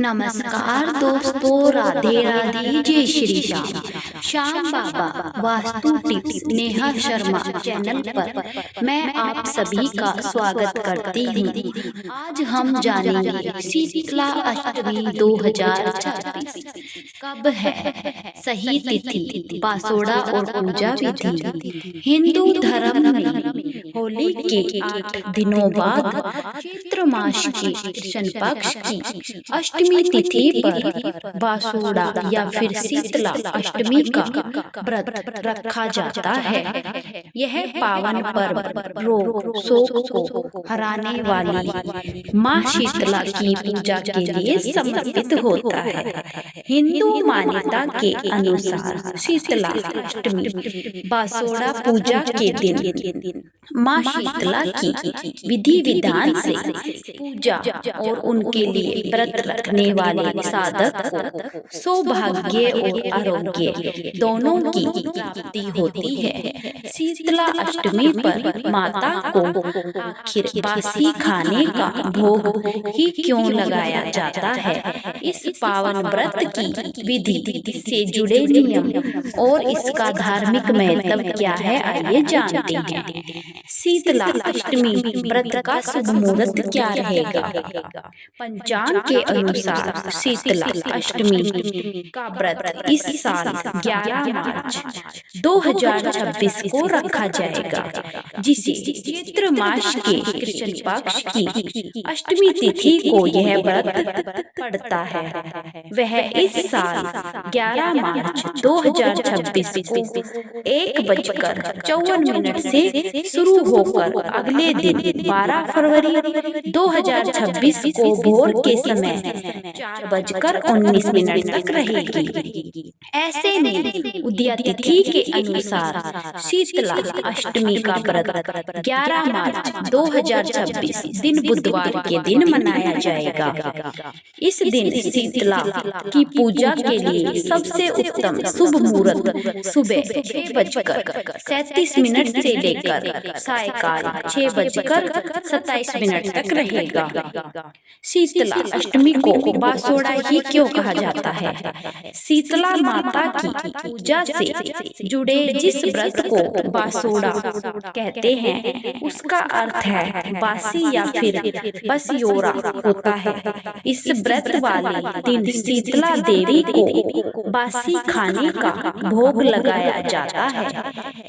नमस्कार दोस्तों, राधे राधे, जय श्री राम। श्याम बाबा वास्तु टिप्स नेहा शर्मा चैनल पर मैं आप सभी का स्वागत करती हूँ। आज हम जानेंगे शीतला अष्टमी 2026 कब है, सही तिथि, पासोड़ा और पूजा विधि। हिंदू धर्म में होली के 8 दिनों बाद चैत्र मास के कृष्ण पक्ष की अष्टमी तिथि पर बासुड़ा या फिर शीतला अष्टमी का व्रत रखा जाता है। यह पावन पर्व रोग शोक को हराने वाली माँ शीतला की पूजा के लिए समर्पित होता है। हिंदू मान्यता के अनुसार शीतला अष्टमी बासुड़ा पूजा के दिन माँ शीतला की विधि विधान से पूजा और उनके लिए व्रत रखने वाले साधक को सौभाग्य और आरोग्य दोनों की प्राप्ति होती है। शीतला अष्टमी पर माता को आखिर बासी खाने का भोग ही क्यों लगाया जाता है? इस पावन व्रत की विधि से जुड़े नियम और इसका धार्मिक महत्व क्या है, आइए जानते हैं। शीतला अष्टमी व्रत का शुभ मुहूर्त क्या रहेगा? पंचांग के अनुसार शीतला अष्टमी का व्रत इस साल 11 मार्च 2026 को रखा जाएगा, जिसे चैत्र मास के कृष्ण पक्ष की अष्टमी तिथि को यह व्रत पड़ता है। वह इस साल 11 मार्च 2026 को 1:54 से शुरू होकर अगले दिन 12 फरवरी 2026 को भोर के समय 4:19 तक रहेगी। ऐसे में उदय तिथि के अनुसार शीतला अष्टमी का व्रत 11 मार्च 2026 दिन बुधवार के दिन मनाया जाएगा। इस दिन शीतला की पूजा के लिए सबसे उत्तम शुभ मुहूर्त सुबह 6:37 से लेकर सायकाल 6:27 तक रहेगा। शीतला अष्टमी को बासोड़ा ही क्यों कहा जाता है? शीतला माता की पूजा से जुड़े जिस व्रत को बासोड़ा कहते हैं, उसका अर्थ है बासी या फिर बसियोरा होता है। इस व्रत वाले दिन शीतला देवी को बासी खाने का भोग लगाया जाता है।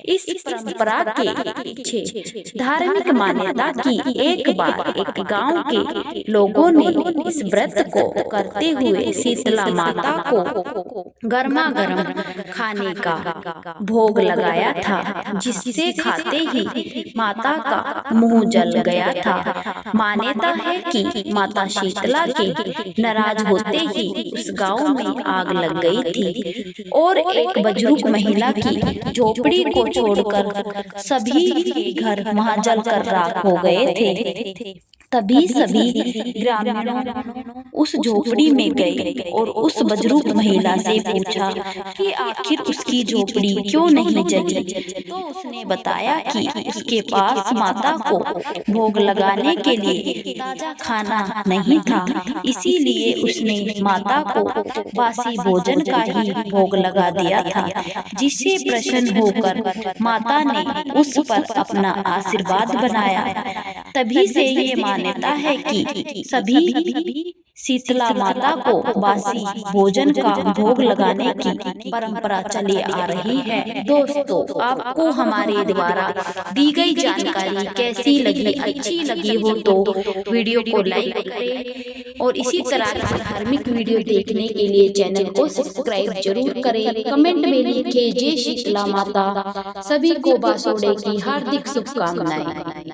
इस परंपरा के पीछे धार्मिक मान्यता की एक बार एक गांव के लोगों ने इस व्रत को करते हुए शीतला माता को गर्मा गर्म खाने का भोग लगाया था, जिससे खाते ही माता का मुंह जल गया था। मान्यता है कि माता शीतला के नाराज होते ही उस गांव में आग लग गई थी और एक बुजुर्ग महिला की झोपड़ी को छोड़कर सभी घर वहां जलकर राख हो गए थे। तभी सभी ग्रामीणों उस झोपड़ी में गए और उस बुजुर्ग महिला से पूछा कि आखिर उसकी झोपड़ी क्यों नहीं जली। तो उसने बताया कि उसके पास माता को भोग लगाने के लिए ताजा खाना नहीं था, इसीलिए उसने माता को बासी भोजन का ही भोग लगा दिया था, जिससे प्रसन्न होकर माता ने उस पर अपना आशीर्वाद बनाया। तभी से ये मान्यता है कि सभी शीतला माता को बासी भोजन का भोग लगाने की परंपरा चली आ रही है। दोस्तों, आपको हमारे द्वारा दी गई जानकारी कैसी लगी? अच्छी लगी हो तो वीडियो को लाइक करें और इसी तरह की धार्मिक वीडियो देखने के लिए चैनल को सब्सक्राइब जरूर करें। कमेंट में लिखें जय शीतला माता। सभी को बासोड़े की हार्दिक शुभकामनाएं।